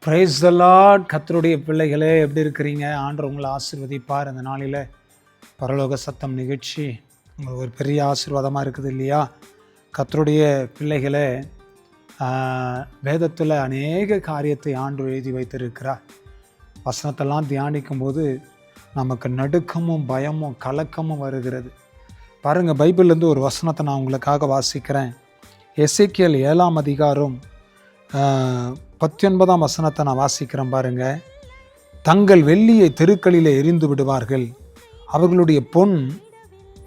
Praise the Lord. கர்த்தருடைய பிள்ளைகளே, எப்படி இருக்கிறீங்க? ஆண்டவர் உங்களை ஆசீர்வதிப்பார். இந்த நாளில் பரலோக சத்தம் நிகழ்ச்சி உங்களுக்கு ஒரு பெரிய ஆசீர்வாதமாக இருக்குது இல்லையா? கர்த்தருடைய பிள்ளைகளே, வேதத்தில் அநேக காரியத்தை ஆண்டவர் எழுதி வைத்திருக்கிறார். வசனத்தெல்லாம் தியானிக்கும் போது நமக்கு நடுக்கமும் பயமும் கலக்கமும் வருகிறது. பாருங்கள், பைபிள்லேருந்து ஒரு வசனத்தை நான் உங்களுக்காக வாசிக்கிறேன். எசேக்கியேல் 7ஆம் அதிகாரம் 19ஆம் வசனத்தை நான் வாசிக்கிறேன் பாருங்க. தங்கள் வெள்ளியை தெருக்களிலே எரிந்து விடுவார்கள், அவர்களுடைய பொன்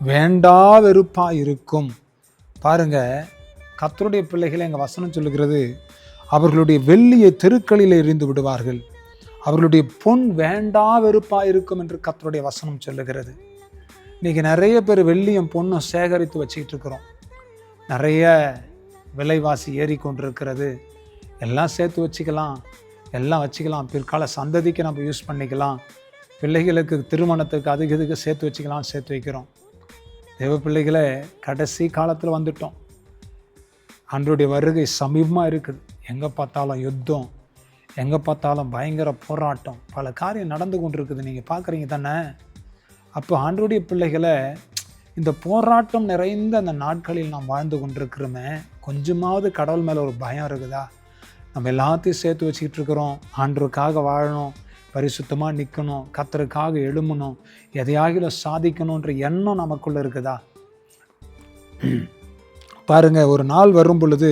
வேண்டா வெறுப்பா இருக்கும். பாருங்க, கர்த்தருடைய பிள்ளைகளை எங்கள் வசனம் சொல்லுகிறது, அவர்களுடைய வெள்ளியை தெருக்களிலே எரிந்து விடுவார்கள், அவர்களுடைய பொன் வேண்டா வெறுப்பா இருக்கும் என்று கர்த்தருடைய வசனம் சொல்லுகிறது. இன்றைக்கி நிறைய பேர் வெள்ளியும் பொண்ணும் சேகரித்து வச்சுக்கிட்டு இருக்கிறோம். நிறைய விலைவாசி ஏறிக்கொண்டிருக்கிறது. எல்லாம் சேர்த்து வச்சுக்கலாம், எல்லாம் வச்சுக்கலாம், பிற்கால சந்ததிக்கு நம்ம யூஸ் பண்ணிக்கலாம், பிள்ளைகளுக்கு திருமணத்துக்கு அதுக்கு இதுக்கு சேர்த்து வச்சுக்கலாம், சேர்த்து வைக்கிறோம். தேவ பிள்ளைகளை, கடைசி காலத்தில் வந்துட்டோம். ஆண்டவருடைய வருகை சமீபமாக இருக்குது. எங்கே பார்த்தாலும் யுத்தம், எங்கே பார்த்தாலும் பயங்கர போராட்டம், பல காரியம் நடந்து கொண்டு இருக்குது. நீங்கள் பார்க்குறீங்க தானே? அப்போ ஆண்டவருடைய பிள்ளைகளை, இந்த போராட்டம் நிறைந்த அந்த நாட்களில் நாம் வாழ்ந்து கொண்டிருக்கிறோமே, கொஞ்சமாவது கடவுள் மேலே ஒரு பயம் இருக்குதா? நம்ம எல்லாத்தையும் சேர்த்து வச்சுக்கிட்டு இருக்கிறோம். ஆண்டவருக்காக வாழணும், பரிசுத்தமாக நிற்கணும், கர்த்தருக்காக எழும்பணும், எதையாகிலும் சாதிக்கணுன்ற எண்ணம் நமக்குள்ளே இருக்குதா? பாருங்க, ஒரு நாள் வரும் பொழுது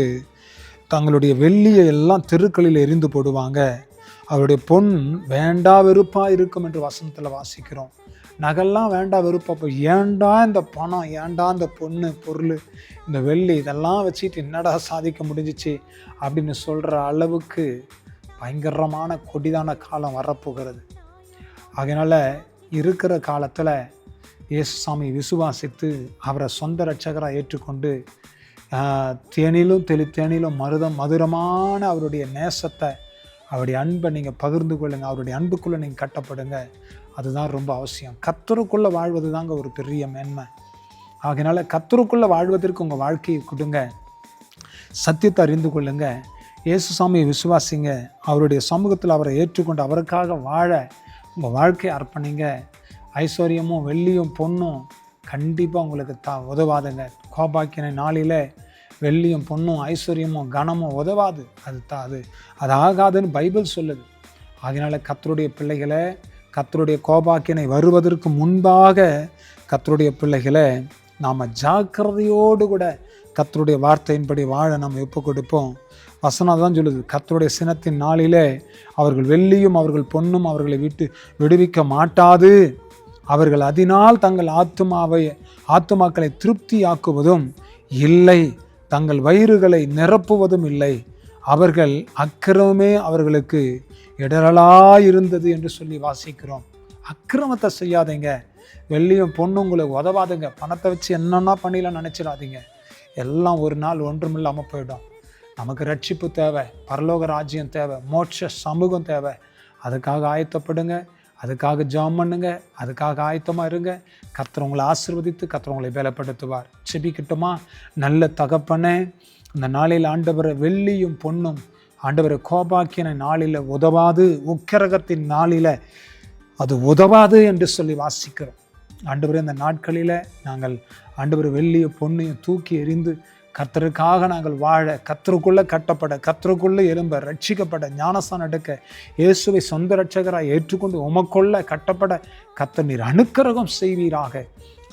தங்களுடைய வெள்ளியை எல்லாம் தெருக்களில் எரிந்து போடுவாங்க, அவருடைய பொன் வேண்டா வெறுப்பாக இருக்கும் என்று வசனத்தில் வாசிக்கிறோம். நகெல்லாம் வேண்டா வெறுப்பா, அப்போ ஏண்டா இந்த பணம், ஏண்டா இந்த பொண்ணு பொருள், இந்த வெள்ளி, இதெல்லாம் வச்சுட்டு என்னடா சாதிக்க முடிஞ்சிச்சு அப்படின்னு சொல்கிற அளவுக்கு பயங்கரமான கொடிதான காலம் வரப்போகிறது. அதனால் இருக்கிற காலத்தில் இயேசுசாமி விசுவாசித்து அவரை சொந்த இரட்சகராக ஏற்றுக்கொண்டு தேனிலும் தேனிலும் மதுரமான அவருடைய நேசத்தை, அவருடைய அன்பை நீங்கள் பகிர்ந்து கொள்ளுங்கள், அவருடைய அன்புக்குள்ளே நீங்கள் கட்டப்படுங்க. அதுதான் ரொம்ப அவசியம். கர்த்தருக்குள்ளே வாழ்வது தாங்க ஒரு பெரிய மேன்மை. ஆகையினால கர்த்தருக்குள்ளே வாழ்வதற்கு உங்கள் வாழ்க்கையை கொடுங்க, சத்தியத்தை அறிந்து கொள்ளுங்க, இயேசுசாமியை விசுவாசிங்க, அவருடைய சமூகத்தில் அவரை ஏற்றுக்கொண்டு அவருக்காக வாழ உங்கள் வாழ்க்கையை அர்ப்பணிங்க. ஐஸ்வர்யமும் வெள்ளியும் பொண்ணும் கண்டிப்பாக உங்களுக்கு உதவாதுங்க. கோபாக்கின நாளில் வெள்ளியும் பொண்ணும் ஐஸ்வர்யமும் கனமும் உதவாது. அது ஆகாதுன்னு பைபிள் சொல்லுது. அதனால் கர்த்தருடைய பிள்ளைகளை, கர்த்தருடைய கோபாக்கினை வருவதற்கு முன்பாக கர்த்தருடைய பிள்ளைகளை நாம் ஜாக்கிரதையோடு கூட கர்த்தருடைய வார்த்தையின்படி வாழ நம்ம ஒப்பு கொடுப்போம். வசனம் தான் சொல்லுது, கர்த்தருடைய சினத்தின் நாளிலே அவர்கள் வெள்ளியும் அவர்கள் பொன்னும் அவர்களை விட்டு விடுவிக்க மாட்டாது, அவர்கள் அதனால் தங்கள் ஆத்துமாக்களை திருப்தியாக்குவதும் இல்லை, தங்கள் வயிறுகளை நிரப்புவதும் இல்லை, அவர்கள் அக்கிரமமே அவர்களுக்கு இடரலாயிருந்தது என்று சொல்லி வாசிக்கிறோம். அக்கிரமத்தை செய்யாதீங்க, வெள்ளியும் பொண்ணும் உங்களுக்கு உதவாதுங்க. பணத்தை வச்சு என்னென்னா பண்ணிடலாம் நினச்சிடாதீங்க. எல்லாம் ஒரு நாள் ஒன்றும் இல்லாமல் போயிடும். நமக்கு ரட்சிப்பு தேவை, பரலோக ராஜ்யம் தேவை, மோட்ச சமூகம் தேவை. அதுக்காக ஆயத்தப்படுங்க, அதுக்காக ஜெபம் பண்ணுங்க, அதுக்காக ஆயத்தமாக இருங்க. கர்த்தர் உங்களை ஆசீர்வதித்து கர்த்தர் உங்களை பலப்படுத்துவார். செபிக்கட்டுமா? நல்ல தகப்பனே, இந்த நாளில் ஆண்டவரை வெள்ளியும் பொண்ணும் ஆண்டவரை கோபாக்கின நாளில் உதவாது, உக்கிரகத்தின் நாளில் அது உதவாது என்று சொல்லி வாசிக்கிறோம். ஆண்டவரே, இந்த நாட்களில் நாங்கள் ஆண்டவர் வெள்ளியும் பொண்ணையும் தூக்கி எறிந்து கர்த்தருக்காக நாங்கள் வாழ, கர்த்தருக்குள்ளே கட்டப்பட, கர்த்தருக்குள்ளே எழும்ப, ரட்சிக்கப்பட, ஞானஸ்தானம் எடுக்க, இயேசுவை சொந்த இரட்சகராக ஏற்றுக்கொண்டு உமக்குள்ள கட்டப்பட கர்த்தர் நீர் அனுக்கிரகம் செய்வீராக.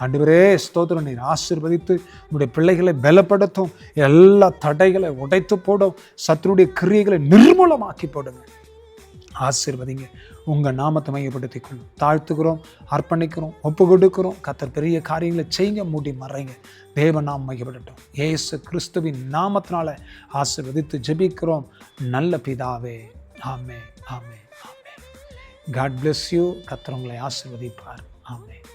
ஆண்டவரே ஸ்தோத்திரம், நீர் ஆசீர்வதித்து உங்களுடைய பிள்ளைகளை பலப்படுத்தும், எல்லா தடைகளை உடைத்து போடும், சத்துருடைய கிரியைகளை நிர்மூலமாக்கி போடுங்க. ஆசீர்வதிங்க. உங்கள் நாமத்தை மையப்படுத்திக் கொள்ளும். தாழ்த்துக்கிறோம், அர்ப்பணிக்கிறோம், ஒப்பு கொடுக்கிறோம். கர்த்தர் பெரிய காரியங்களை செய்ய மூடி மறைங்க. தேவ நாம் மையப்படட்டும். இயேசு கிறிஸ்துவின் நாமத்தினால ஆசீர்வதித்து ஜெபிக்கிறோம் நல்ல பிதாவே. Amen, amen, amen. God bless you. கர்த்தர் உங்களை ஆசீர்வதிப்பார். ஆமென்.